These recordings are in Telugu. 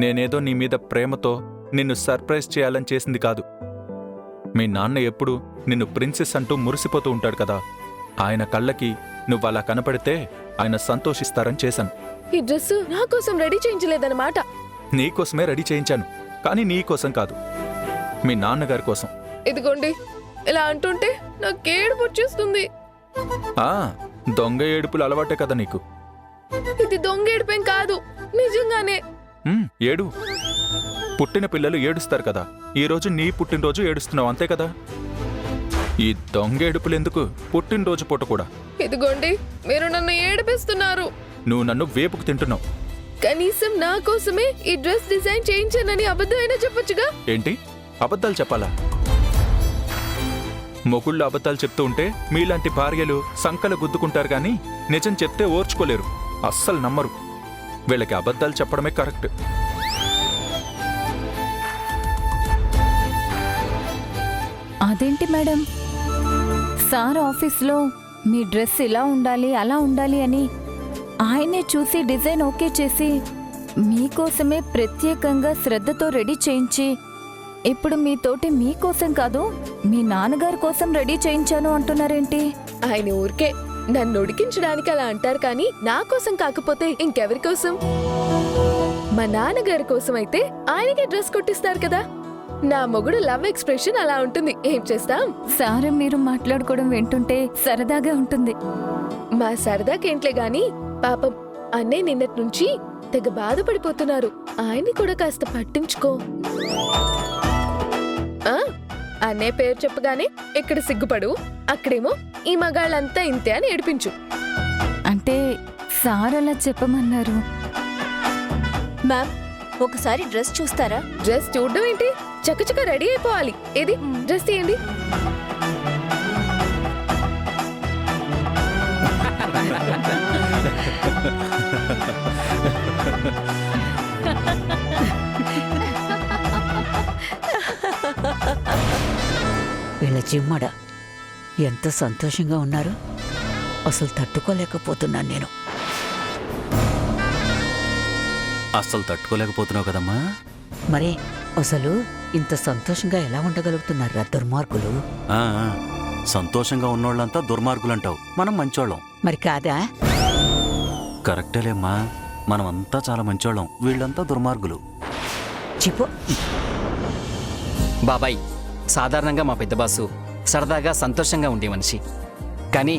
నేనేదో నీ మీద ప్రేమతో నిన్ను సర్ప్రైజ్ చేయాలని చేసింది కాదు. మీ నాన్న ఎప్పుడు నిన్ను ప్రిన్సెస్ అంటూ మురిసిపోతూ ఉంటాడు కదా, ఆయన కళ్ళకి నువ్వు అలా కనపడితే ఆయన సంతోషిస్తారని చేశాను. ఈ డ్రెస్ నా కోసం రెడీ చేయించలేదన్నమాట. నీకోసమే రెడీ చేయించాను, కానీ నీకోసం కాదు, మీ నాన్నగారి కోసం. ఇదిగోండి, ఇలా అంటుంటే నాకేడుపు వచ్చేస్తుంది. దొంగ ఏడుపులు అలవాటే కదా నీకు. ఇది దొంగ ఏడుపేం కాదు, నిజంగానే. ఏడు. పుట్టిన పిల్లలు ఏడుస్తారు కదా, ఈరోజు నీ పుట్టినరోజు ఏడుస్తున్నావు, అంతే కదా. ఈ దొంగ ఏడుపులెందుకు పుట్టినరోజు పూట కూడా? ఇదిగోండి, మీరు నన్ను ఏడిపిస్తున్నారు. నువ్వు నన్ను వేపుకు తింటున్నావు. కనీసం నా కోసమే ఈ డ్రెస్ డిజైన్ చేయించానని అబద్ధమైనా చెప్పొచ్చుగా. ఏంటి అబద్ధాలు చెప్పాలా? మొగుళ్ళు అబద్ధాలు చెప్తూ ఉంటే మీలాంటి భార్యలు సంకలు గుద్దుకుంటారు గాని నిజం చెప్తే ఓర్చుకోలేరు, అస్సలు నమ్మరు. వీళ్ళకి అబద్ధాలు చెప్పడమే కరెక్ట్. అదేంటి మేడం, సార్ ఆఫీస్లో మీ డ్రెస్ ఇలా ఉండాలి అలా ఉండాలి అని ఆయనే చూసి డిజైన్ ఓకే చేసి మీకోసమే ప్రత్యేకంగా శ్రద్ధతో రెడీ చేయించి ఇప్పుడు మీతోటి మీకోసం కాదు మీ నాన్నగారి కోసం రెడీ చేయించాను అంటున్నారేంటి? ఆయన ఊరికే నన్ను ఉడికించడానికి అలా అంటారు, కానీ నా కోసం కాకపోతే ఇంకెవరి కోసం? మా నాన్నగారి కోసం అయితే ఆయనకే డ్రెస్ కొట్టిస్తారు కదా. నా మొగుడు లవ్ ఎక్స్ప్రెషన్ అలా ఉంటుంది, ఏం చేస్తాం. సార్ మీరు మాట్లాడుకోవడం వింటుంటే సరదాగా ఉంటుంది. మా సరదాకేంట్లే గాని పాపం అన్నే నిన్నటి నుంచి తెగ బాధపడిపోతున్నారు. ఆయన్ని కూడా కాస్త పట్టించుకో. అన్నే పేరు చెప్పగానే ఇక్కడ సిగ్గుపడు, అక్కడేమో ఈ మగాళ్ళంతా ఇంతే అని ఏడిపించు. అంటే సార్ అలా చెప్పమన్నారు. మ్యామ్, ఒకసారి డ్రెస్ చూస్తారా? డ్రెస్ చూడడం ఏంటి, చకచక రెడీ అయిపోవాలి. ఏది డ్రెస్ తీయండి. వీళ్ళ చిమ్మడ ఎంత సంతోషంగా ఉన్నారు, అసలు తట్టుకోలేకపోతున్నాను నేను. అస్సలు తట్టుకోలేకపోతున్నావు కదమ్మా. మరి అసలు ఇంత సంతోషంగా ఎలా ఉండగలుగుతున్నారా దుర్మార్గులు? సంతోషంగా ఉన్నోళ్ళంతా దుర్మార్గులంటావు, మనం మంచోళ్ళం. మరి కాదా? కరెక్టేలేమ్మా, మనమంతా చాలా మంచోళ్ళం, వీళ్ళంతా దుర్మార్గులు. చిపో. బాబాయ్, సాధారణంగా మా పెద్ద బాసు సరదాగా సంతోషంగా ఉండే మనిషి, కానీ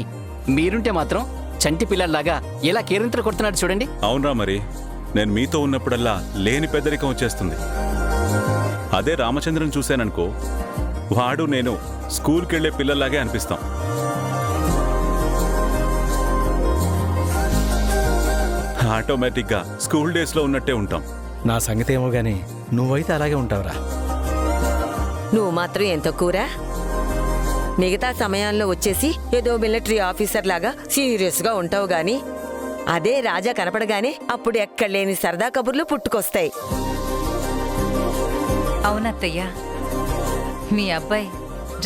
మీరుంటే మాత్రం చంటి పిల్లల్లాగా ఎలా కేరింతలు కొడుతున్నాడు చూడండి. అవునరా, మరి నేను మీతో ఉన్నప్పుడల్లా లేని పెద్దరికం వచ్చేస్తుంది. అదే రామచంద్రన్ చూశాననుకో, వాడు నేను స్కూల్కెళ్లే పిల్లల్లాగే అనిపిస్తాం. ఆటోమేటిక్గా స్కూల్ డేస్లో ఉన్నట్టే ఉంటాం. నా సంగతి ఏమో గాని నువ్వైతే అలాగే ఉంటావురా. నువ్వు మాత్రం ఎంత కూరా, మిగతా సమయాల్లో వచ్చేసి ఏదో మిలిటరీ ఆఫీసర్ లాగా సీరియస్గా ఉంటావు గాని అదే రాజా కనపడగానే అప్పుడు ఎక్కడలేని సరదా కబుర్లు పుట్టుకొస్తాయి. అవునత్తయ్య, మీ అబ్బాయి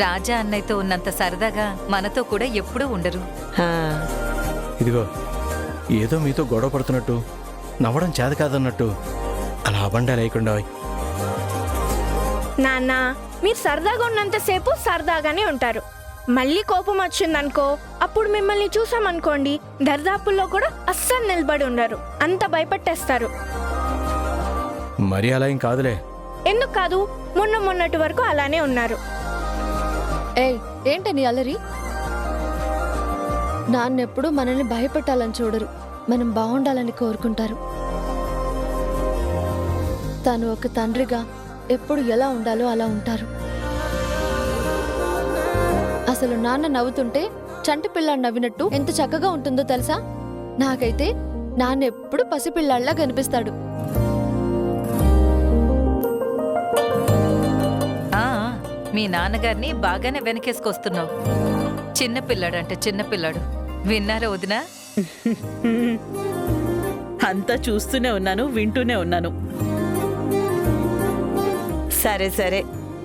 రాజా అన్నయ్యతో ఉన్నంత సరదాగా మనతో కూడా ఎప్పుడూ ఉండరు. ఇదిగో, ఏదో మీతో గొడవ పడుతున్నట్టు, నవ్వడం చేత కాదన్నట్టు అలా అబండా లేకుండా. నాన్న, మీరు సరదాగా ఉన్నంతసేపు సరదాగానే ఉంటారు. మళ్ళీ కోపం వచ్చిందనుకో, అప్పుడు మిమ్మల్ని చూసామనుకోండి దర్దాపుల్లో కూడా అస్సలు నిలబడి ఉండరు, అంత భయపట్టేస్తారు. మరి అలా ఏం కాదులే. ఎందుకు కాదు, మొన్నటి వరకు అలానే ఉన్నారు. ఏంటని అల్లరి? నాన్నెప్పుడు మనల్ని భయపెట్టాలని చూడరు, మనం బాగుండాలని కోరుకుంటారు. తను ఒక తండ్రిగా ఎప్పుడు ఎలా ఉండాలో అలా ఉంటారు. అసలు నాన్న నవ్వుతుంటే చంటి పిల్లాడు నవ్వినట్టు ఎంత చక్కగా ఉంటుందో తెలుసా? నాకైతే నాన్న ఎప్పుడు పసిపిల్లాడిలా కనిపిస్తాడు. మీ నాన్నగారిని బాగానే వెనకేసుకొస్తున్నావు. చిన్నపిల్లాడు అంటే చిన్నపిల్లాడు, విన్నారా వదినా? అంతా చూస్తూనే ఉన్నాను, వింటూనే ఉన్నాను. సరే సరే,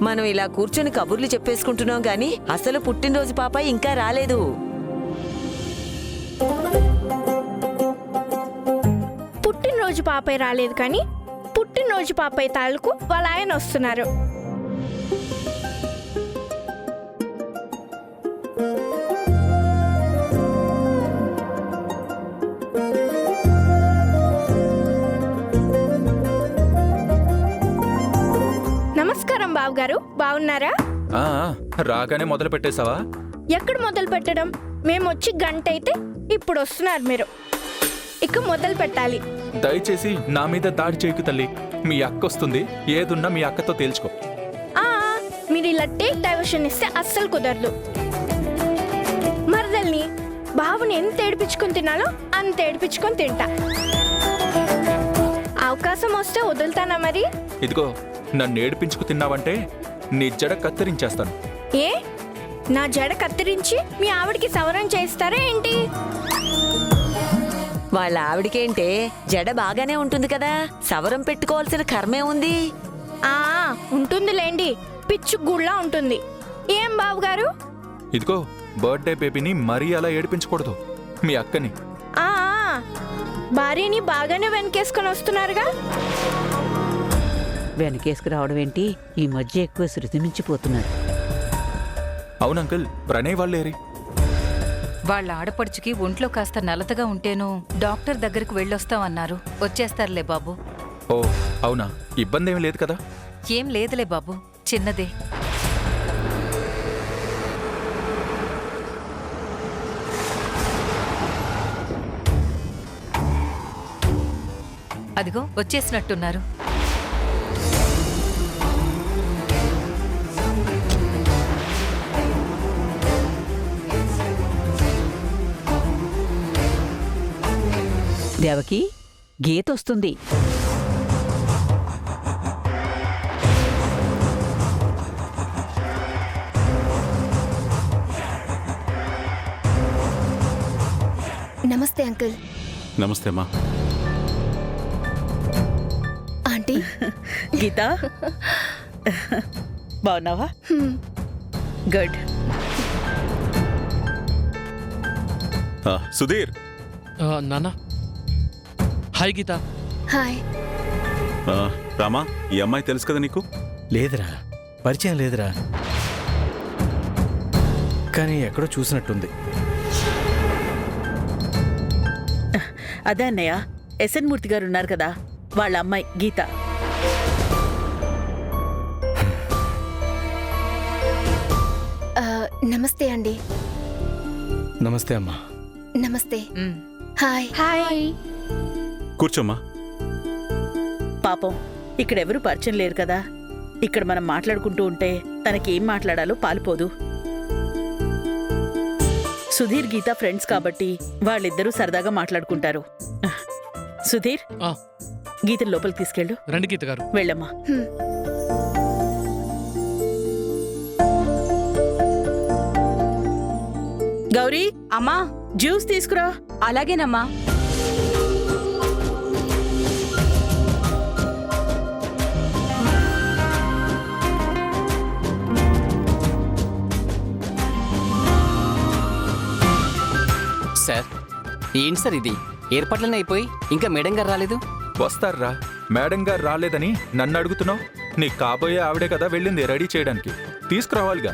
మనం ఇలా కూర్చొని కబుర్లు చెప్పేసుకుంటున్నాం గాని అసలు పుట్టినరోజు పాప ఇంకా రాలేదు. పుట్టినరోజు పాపే రాలేదు కానీ పుట్టిన రోజు పాపయ్య తాలూకు వాళ్ళ ఆయన వస్తున్నారు. నమస్కారం బావగారు, బాగున్నారా? ఆ, రాగానే మొదలు పెట్టేశావా? ఎక్కడ మొదలు పెట్టడం? మేము వచ్చి గంట అయితే ఇప్పుడు వస్తున్నారు మీరు. ఇక మొదలు పెట్టాలి. దయచేసి నా మీద దాడి చేయకు తల్లి. మీ అక్క వస్తుంది, ఏదున్నా మీ అక్కతో తేల్చుకో. ఆ, మీరు ఇలా టేక్ డైవర్షన్ ఇస్తే అస్సలు కుదరదు. మరదల్ని బాబుని ఎంత ఏడిపించుకొని తినాలో అంత ఏడిపించుకొని తింటా. అవకాశం వస్తే వదులుతానా మరి? ఇదిగో, నన్ను ఏడిపించుకు తిన్నావంటే నీ జడ కత్తిరించేస్తాను. ఏ, నా జడ కత్తిరించి మీ ఆవిడికి సవరణ చేస్తారా ఏంటి? వాళ్ళ ఆవిడకేంటే జడ బాగానే ఉంటుంది కదా, సవరం పెట్టుకోవాల్సిన కర్మే ఉంది. ఆ, ఉంటుందిలేండి, పిచ్చు గుళ్ళ ఉంటుంది. ఏం బాబుగారు? ఇదిగో, బర్త్డే బేబీని మరీ అలా ఏడిపించకూడదు. మీ అక్కని ఆ, భార్యని బాగానే వెనకేసుకొని వస్తున్నారుగా. వెనకేసుకు రావడం ఏంటి, ఈ మధ్య ఎక్కువ శృతి మించిపోతున్నారు. అవును అంకుల్, ప్రణయ్ వాళ్ళేరి. వాళ్ళ ఆడపడుచుకి ఒంట్లో కాస్త నలతగా ఉంటేను డాక్టర్ దగ్గరికి వెళ్ళొస్తామన్నారు. వచ్చేస్తారులే బాబు. ఓ అవునా, ఇబ్బంది ఏమీ లేదు కదా? ఏం లేదులే బాబు, చిన్నదే. అదిగో వచ్చేసినట్టున్నారు. దేవకి, గీత వస్తుంది. నమస్తే అంకుల్. నమస్తే అమ్మా. ఆంటీ. గీత, బాగున్నావా? గుడ్. సుధీర్. నాన్న. హాయ్ గీత. హాయ్. రామా, ఈ అమ్మాయి తెలుసు కదా నీకు? లేదురా, పరిచయం లేదురా, కానీ ఎక్కడో చూసినట్టుంది. అదే అన్నయ్య, ఎస్ఎన్ మూర్తి గారు ఉన్నారు కదా, వాళ్ళ అమ్మాయి గీత. నమస్తే అండి. నమస్తే అమ్మా. నమస్తే. హాయ్. హాయ్. కూర్చోమ్మా. పాపం ఇక్కడెవరూ పరిచయం లేరు కదా, ఇక్కడ మనం మాట్లాడుకుంటూ ఉంటే తనకి ఏం మాట్లాడాలో పాలుపోదు. సుధీర్ గీత ఫ్రెండ్స్ కాబట్టి వాళ్ళిద్దరూ సరదాగా మాట్లాడుకుంటారు. సుధీర్, గీతను లోపలికి తీసుకెళ్ళు. రండి గీత గారు. వెళ్ళమ్మా. గౌరీ, అమ్మా, జ్యూస్ తీసుకురా. అలాగేనమ్మా. సార్, ఏంటి సార్ ఇది? ఏర్పాట్లనే అయిపోయి ఇంకా మేడం గారు రాలేదు. వస్తారా? మేడం గారు రాలేదని నన్ను అడుగుతున్నావు? నీ కాబోయే ఆవిడే కదా వెళ్ళింది రెడీ చేయడానికి, తీసుకురావాలిగా.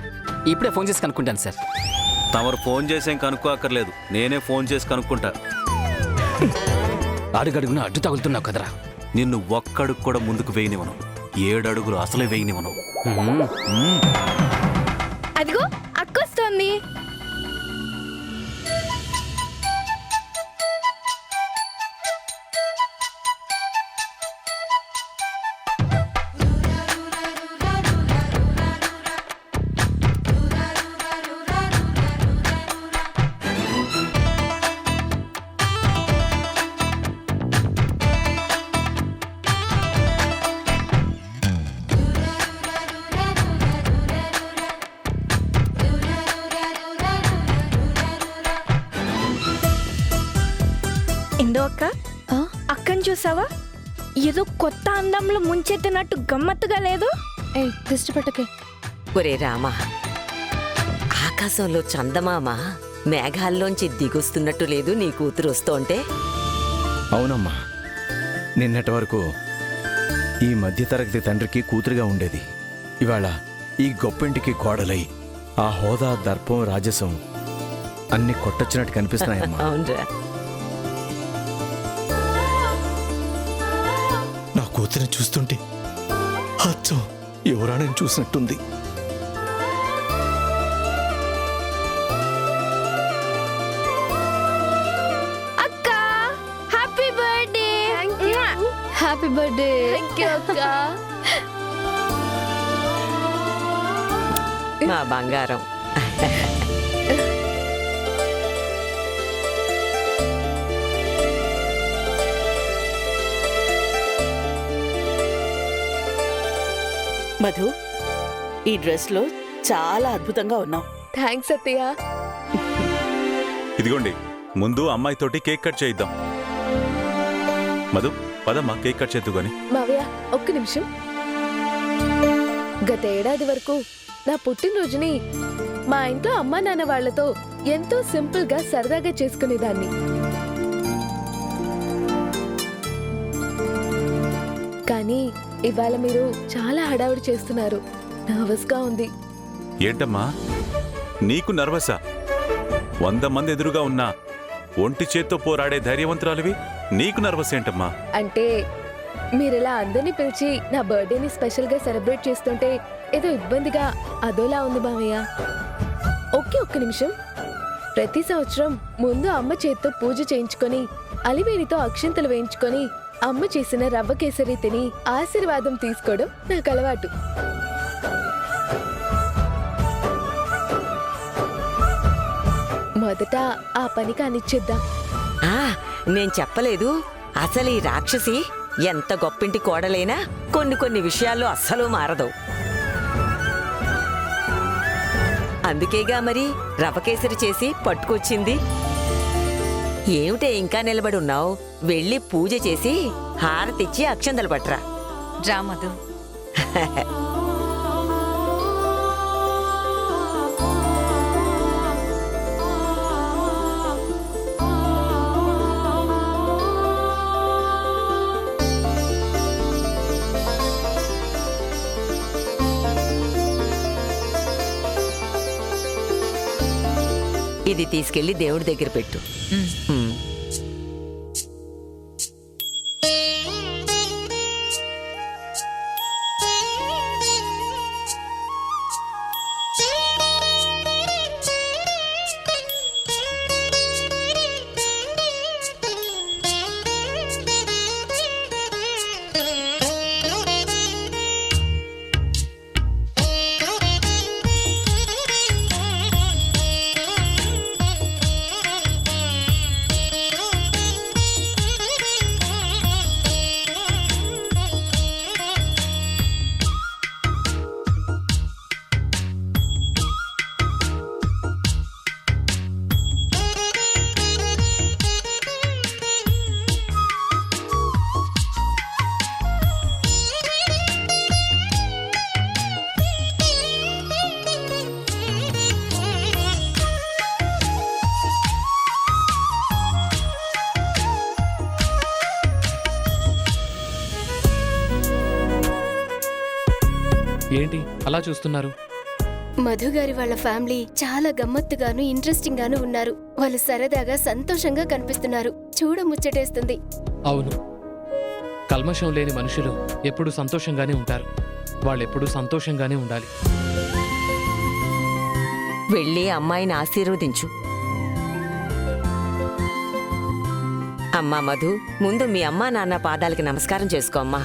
ఇప్పుడే ఫోన్ చేసి కనుక్కుంటాను సార్. తమరు ఫోన్ చేసేం కనుక్కోక్కర్లేదు, నేనే ఫోన్ చేసి కనుక్కుంటా. అడుగడుగున అడ్డు తగులుతున్నావు కదరా. నిన్ను ఒక్కడుగు కూడా ముందుకు వేయనివను, 7 అడుగులు అసలే వేయనివను. అదిగో అక్కొస్తుంది. ఇందో అక్క, అక్కని చూసావా? ఏదో కొత్త అందంలో ముంచెత్తినట్టు గమ్మత్తుగా లేదు? దిష్టి పెట్టకే. ఒరే రామా, ఆకాశంలో చందమామ మేఘాల్లోంచి దిగొస్తున్నట్టు లేదు నీ కూతురు వస్తోంటే? అవునమ్మా, నిన్నటి వరకు ఈ మధ్యతరగతి తండ్రికి కూతురుగా ఉండేది. ఇవాళ ఈ గొప్పింటికి కోడలై ఆ హోదా, దర్పం, రాజసం అన్ని కొట్టొచ్చినట్టు కనిపిస్తున్నాయమ్మా. అవునరా. నా కూతురిని చూస్తుంటే అచ్చం యువరాణిని చూసినట్టుంది. అక్క happy birthday. Happy birthday. Thank you అక్క. మా బంగారం. మధు, ఈ డ్రెస్లో చాలా అద్భుతంగా ఉన్నావు. థ్యాంక్స్ అత్తయ్య. ఇదిగోండి, ముందు అమ్మాయితోటి కేక్ కట్ చేయిద్దాం. మధు, పదమ్మా కేక్ కట్ చేద్దు గాని. మావయ్య ఒక్క నిమిషం. గత ఏడాది వరకు నా పుట్టినరోజుని మా ఇంట్లో అమ్మా నాన్న వాళ్లతో ఎంతో సింపుల్ గా సరదాగా చేసుకునేదాన్ని. కానీ ఇవాళ మీరు చాలా హడావుడి చేస్తున్నారు. నర్వస్ గా ఉంది. ఏంటమ్మా నీకు నర్వసా? 100 మంది ఎదురుగా ఉన్నా ఒంటి చేత్తో పోరాడే ధైర్యవంతురాలివి, నీకు నర్వస్ ఏంటమ్మా? అంటే మీరిలా అందరినీ పిలిచి నా బర్త్డేని స్పెషల్ గా సెలబ్రేట్ చేస్తుంటే ఏదో ఇబ్బందిగా అదోలా ఉంది మావయ్య. ఒక్క నిమిషం. ప్రతి సంవత్సరం ముందు అమ్మ చేత్తో పూజ చేయించుకొని అలివేనితో అక్షింతలు వేయించుకొని అమ్మ చేసిన రవ్వ కేసరి తిని ఆశీర్వాదం తీసుకోవడం నాకు అలవాటు. మొదట ఆ పని కానిచ్చేద్దాం. నేను చెప్పలేదు, అసలు ఈ రాక్షసి ఎంత గొప్పింటి కోడలైనా కొన్ని విషయాల్లో అస్సలు మారదు. అందుకేగా మరి రవ్వకేసరి చేసి పట్టుకొచ్చింది. ఏమిటే ఇంకా నిలబడి ఉన్నావు? వెళ్ళి పూజ చేసి హారతిచ్చి అక్షంతలు పట్రా. రా మధు. ఇది తీసుకెళ్లి దేవుడి దగ్గర పెట్టు. ఏంటి అలా చూస్తున్నారు? మధు గారి వాళ్ళ ఫ్యామిలీ చాలా గమ్మత్తుగాను ఇంట్రెస్టింగ్ గాను ఉన్నారు. వాళ్ళు సరదాగా సంతోషంగా కనిపిస్తున్నారు. చూడ ముచ్చటేస్తుంది. అవును, కల్మషం లేని మనుషులు ఎప్పుడు సంతోషంగానే ఉంటారు. వాళ్ళెప్పుడు సంతోషంగానే ఉండాలి. వెళ్ళి అమ్మాయిని ఆశీర్వదించు. అమ్మా మధు, ముందు మీ అమ్మా నాన్న పాదాలకి నమస్కారం చేసుకో అమ్మా.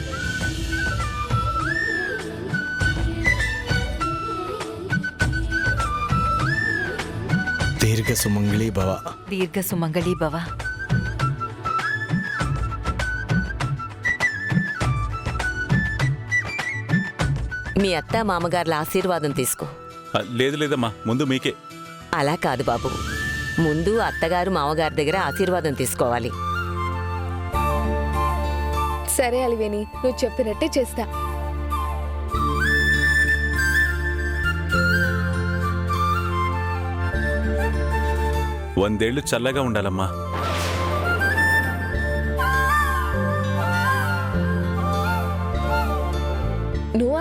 దీర్ఘ సుమంగళీ భవ. దీర్ఘ సుమంగళీ భవ. మీ అత్త మామగారుల ఆశీర్వాదం తీసుకో. లేదు లేదమ్మా, ముందు మీకే. అలా కాదు బాబు, ముందు అత్తగారు మామగారి దగ్గర ఆశీర్వాదం తీసుకోవాలి. సరే అలివేని, నువ్వు చెప్పినట్టే చేస్తా. వందేళ్లు చల్లగా ఉండాలమ్మా.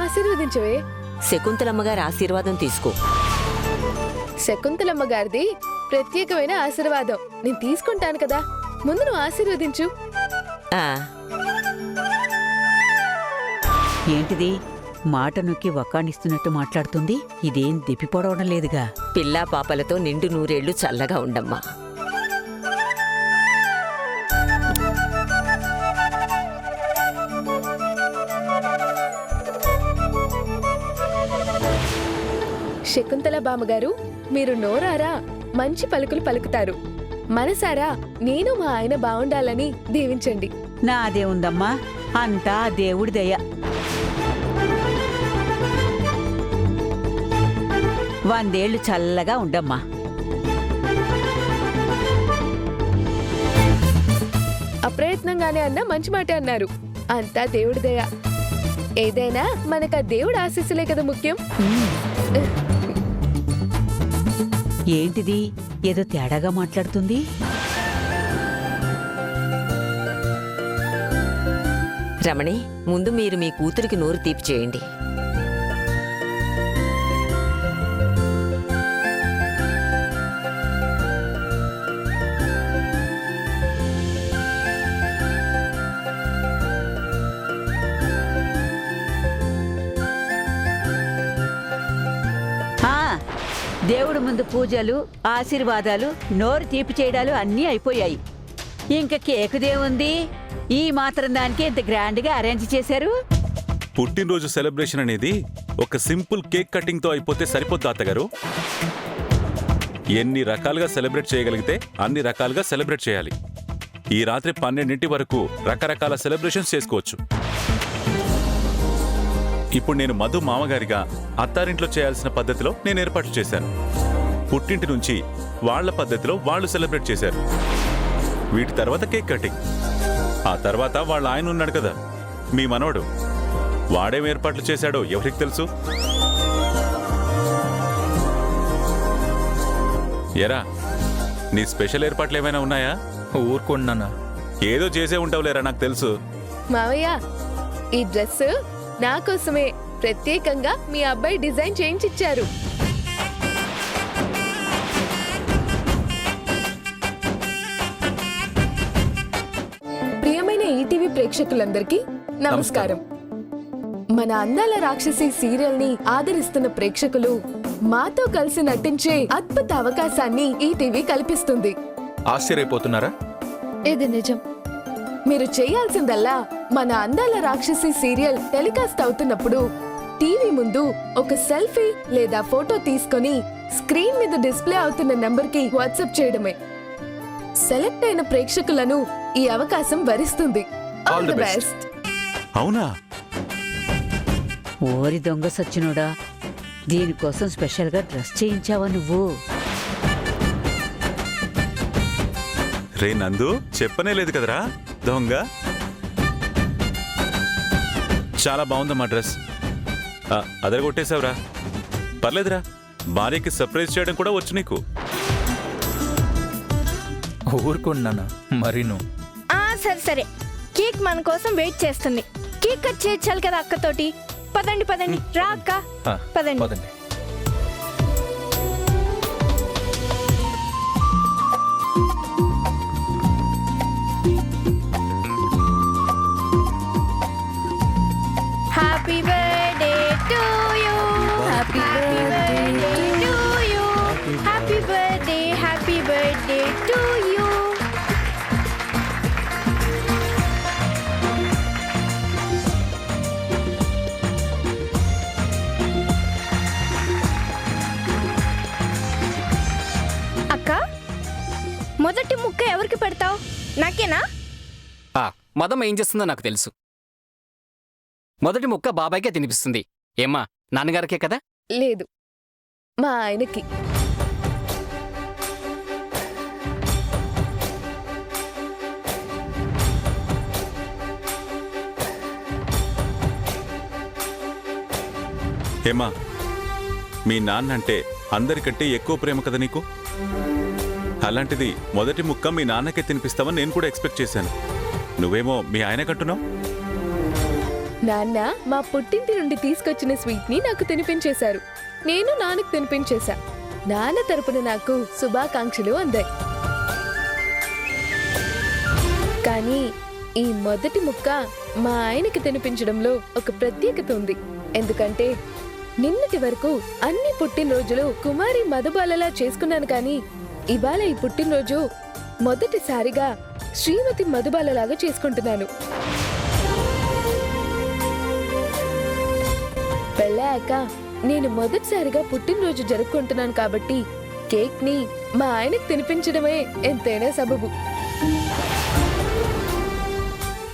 ఆశీర్వదించవే. శకుంతలమ్మ గారి ఆశీర్వాదం తీసుకో. శకుంతలమ్మ గారిది ప్రత్యేకమైన ఆశీర్వాదం నేను తీసుకుంటాను కదా. ముందు నువ్వు ఆశీర్వదించు. ఆ, ఏంటిది మాట నొక్కి వక్కాణిస్తున్నట్టు మాట్లాడుతుంది? ఇదేం దిప్పిపోవడం లేదుగా. పిల్లా పాపలతో నిండు నూరేళ్లు చల్లగా ఉండమ్మా. శకుంతల బామ్మగారు, మీరు నోరారా మంచి పలుకులు పలుకుతారు. మనసారా నేను మా ఆయన బాగుండాలని దీవించండి. నాదే ఉందమ్మా, అంతా దేవుడి దయ. 100 ఏళ్ళు చల్లగా ఉండమ్మా. అప్రయత్నంగానే అన్నా మంచి మాట అన్నారు. అంతా దేవుడి దయ. ఏదైనా మనకు ఆ దేవుడి ఆశీస్సులే కదా ముఖ్యం. ఏంటిది ఏదో తేడాగా మాట్లాడుతుంది? రమణి, ముందు మీరు మీ కూతురికి నోరు తీపి చేయండి. దేవుడి ముందు పూజలు, ఆశీర్వాదాలు, నోరు తీపి చేయడాలు అన్నీ అయిపోయాయి. ఇంకా కేకుదేముంది? ఈ మాత్రం దానికి ఇంత గ్రాండ్గా అరేంజ్ చేశారు. పుట్టినరోజు సెలబ్రేషన్ అనేది ఒక సింపుల్ కేక్ కటింగ్ తో అయిపోతే సరిపోద్ది అత్తగారు. ఎన్ని రకాలుగా సెలబ్రేట్ చేయగలిగితే అన్ని రకాలుగా సెలబ్రేట్ చేయాలి. ఈ రాత్రి 12 వరకు రకరకాల సెలబ్రేషన్స్ చేసుకోవచ్చు. ఇప్పుడు నేను మధు మామగారిగా అత్తారింట్లో చేయాల్సిన పద్ధతిలో నేను ఏర్పాట్లు చేశాను. పుట్టింటి నుంచి వాళ్ల పద్ధతిలో వాళ్ళు సెలబ్రేట్ చేశారు. వీటి తర్వాత కేక్ కటింగ్. ఆ తర్వాత వాళ్ళ ఆయన ఉన్నాడు కదా, మీ మనవడు, వాడేం ఏర్పాట్లు చేశాడో ఎవరికి తెలుసు. ఎరా, నీ స్పెషల్ ఏర్పాట్లు ఏమైనా ఉన్నాయా? ఊరుకున్నానా, ఏదో చేసే ఉంటావులేరా, నాకు తెలుసు. మావయ్య, ఈ డ్రెస్ నా కోసమే ప్రత్యేకంగా మీ అబ్బాయి డిజైన్ చేయించిచ్చారు. ప్రియమైన ఈటీవీ ప్రేక్షకులందరికీ నమస్కారం. మన అందాల రాక్షసి సీరియల్ ని ఆదరిస్తున్న ప్రేక్షకులు మాతో కలిసి నటించే అద్భుత అవకాశాన్ని ఈటీవీ కల్పిస్తుంది. ఆశ్చర్యపోతున్నారా? ఇది నిజం. మీరు చేయాల్సిందల్లా మన అందాల రాక్షసి సీరియల్ టెలికాస్ట్ అవుతున్నప్పుడు టీవీ ముందు ఒక సెల్ఫీ లేదా ఫోటో తీసుకొని స్క్రీన్ మీద డిస్ప్లే అవుతున్న నంబర్కి వాట్సాప్ చేయడమే. సెలెక్ట్ అయిన ప్రేక్షకులను ఈ అవకాశం వరిస్తుంది. All the best. అవునా? ఓరి దొంగ సచ్చినోడా, దీనికోసం స్పెషల్గా డ్రెస్ చేయించావా నువ్వు? రే నందు, చెప్పనే లేదు కదరా దొంగ. చాలా బాగుందమ్మా డ్రెస్. అదరగొట్టేశావురా. పర్లేదురా, భార్యకి సర్ప్రైజ్ చేయడం కూడా వచ్చు నీకు. ఊరుకున్నానా మరి నువ్వు? సరే సరే, కేక్ మన కోసం వెయిట్ చేస్తుంది. కేక్ కట్ చేయించాలి కదా అక్కతోటి. పదండి పదండి, రా అక్క, పదండి. Happy birthday to you, happy birthday to you, happy birthday to you. అక్క, మొదటి ముక్క ఎవరికి పెడతావు? నాకేనా? మదమ్మ ఏం చేస్తుందో నాకు తెలుసు. మొదటి ముక్క బాబాయ్కే తినిపిస్తుంది. ఏమ్మా, నాన్నగారికే కదా? లేదు, మా ఆయనకి. ఏమా, మీ నాన్న అంటే అందరికంటే ఎక్కువ ప్రేమ కదా నీకు. అలాంటిది మొదటి ముక్క మీ నాన్నకే తినిపిస్తావని నేను కూడా ఎక్స్పెక్ట్ చేశాను. నువ్వేమో మీ ఆయన కంటున్నావు. నాన్న మా పుట్టింటి నుండి తీసుకొచ్చిన స్వీట్ ని నాకు తినిపించేశారు. నేను నాన్నకు తినిపించేశా. నాన్న తరపున నాకు శుభాకాంక్షలు అందాయి. కానీ ఈ మొదటి ముక్క మా ఆయనకి తినిపించడంలో ఒక ప్రత్యేకత ఉంది. ఎందుకంటే నిన్నటి వరకు అన్ని పుట్టినరోజులు కుమారి మధుబాలలా చేసుకున్నాను, కానీ ఇవాళ ఈ పుట్టినరోజు మొదటిసారిగా శ్రీమతి మధుబాలలాగా చేసుకుంటున్నాను. పెళ్ళాక నేను మొదటిసారిగా పుట్టినరోజు జరుపుకుంటున్నాను కాబట్టి కేక్ ని మా ఆయనకు తినిపించడమే ఎంతైనా సబబు.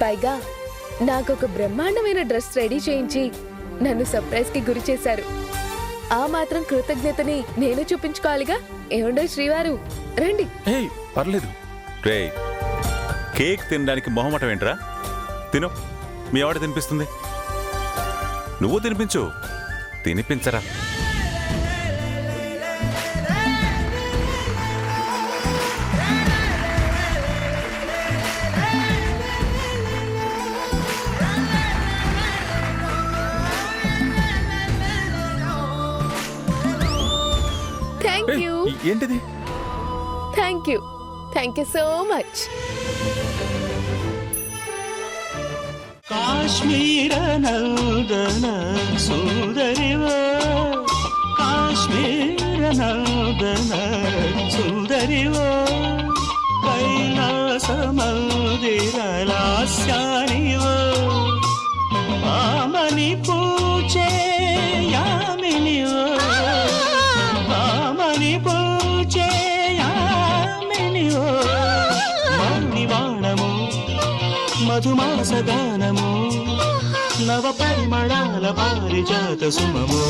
పైగా నాకొక బ్రహ్మాండమైన డ్రెస్ రెడీ చేయించి నన్ను సర్ప్రైజ్ కి గురి చేశారు. ఆ మాత్రం కృతజ్ఞతని నేను చూపించుకోవాలిగా. ఏముండో శ్రీవారు, రండి. పర్లేదు. రే, కేక్ తినడానికి మొహమాటం ఏంట్రా? తిను, మీ ఆవిడ తినిపిస్తుంది. నువ్వు తినిపించు. తినిపించరా. Thank you. ఏంటిది? Thank you. Thank you so much. కాశ్మీర నందన సుందరివో, కాశ్మీర నందన సుందరివో, కైలాస మందిర లాస్యానివో, ఆమని పూజే యామినివో, ఆమని పూజే యామినివో, మౌనివాణము మధుమాస గానము, నవ పరిమళాల పారిజాత సుమము,